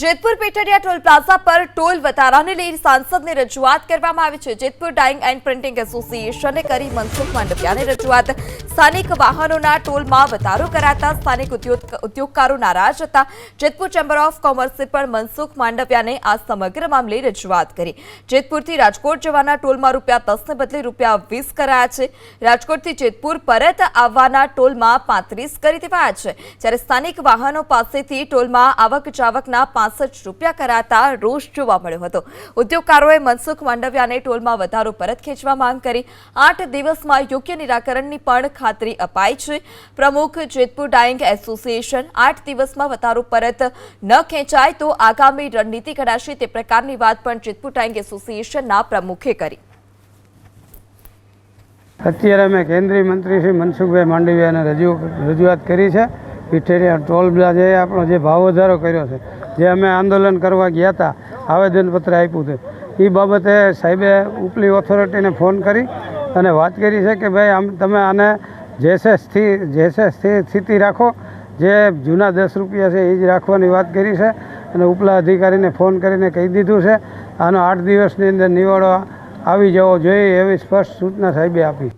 Jetpur પેટડિયા toll plaza પર toll વધારાને લઈ સાંસદને રજૂઆત કરવામાં આવી છે। જેતપુર ડાઇંગ એન્ડ પ્રિન્ટિંગ એસોસિએશને કરી મનસુખ માંડવિયાને રજૂઆત। સ્થાનિક વાહનોના ટોલમાં વધારો કરાતા સ્થાનિક ઉદ્યોગકારો નારાજ હતા। જેતપુર ચેમ્બર ઓફ કોમર્સે પણ મનસુખ માંડવિયાને આ સમગ્ર મામલે રજૂઆત કરી। જેતપુરથી રાજકોટ જવાના ટોલમાં ₹10 ને બદલે ₹20 કરાયા છે। રાજકોટથી જેતપુર પરત આવવાના ટોલમાં 35 કરી દેવાયા છે, જ્યારે સ્થાનિક વાહનો પાસેથી ટોલમાં આવક જાવકના ₹65 કરાતા રોષ જોવા મળ્યો હતો। ઉદ્યોગકારોએ મનસુખ માંડવિયાને ટોલમાં વધારો પરત ખેંચવા માંગ કરી। 8 દિવસમાં યોગ્ય નિરાકરણની પણ ખાતરી અપાઈ છે। પ્રમુખ જેતપુર ડાઇંગ એસોસિએશન 8 દિવસમાં વધારો પરત ન ખેંચાય તો આગામી રણનીતિ ઘડાશે તે પ્રકારની વાત પણ જેતપુર ડાઇંગ એસોસિએશનના પ્રમુખે કરી। અત્યારે અમે કેન્દ્રીય મંત્રી શ્રી મનસુખભાઈ માંડવિયાને રજૂઆત કરી છે। પીઠેરિયા ટોલ પ્લાઝાએ આપણો જે ભાવ વધારો કર્યો છે, જે અમે આંદોલન કરવા ગયા હતા, આવેદનપત્ર આપ્યું હતું, એ બાબતે સાહેબે ઉપલી ઓથોરિટીને ફોન કરી અને વાત કરી છે કે ભાઈ તમે આને જે સ્થિતિ રાખો, જે જૂના ₹10 છે એ જ રાખવાની વાત કરી છે અને ઉપલા અધિકારીને ફોન કરીને કહી દીધું છે। આનો 8 દિવસની અંદર નિવાડો આવી જવો જોઈએ એવી સ્પષ્ટ સૂચના સાહેબે આપી।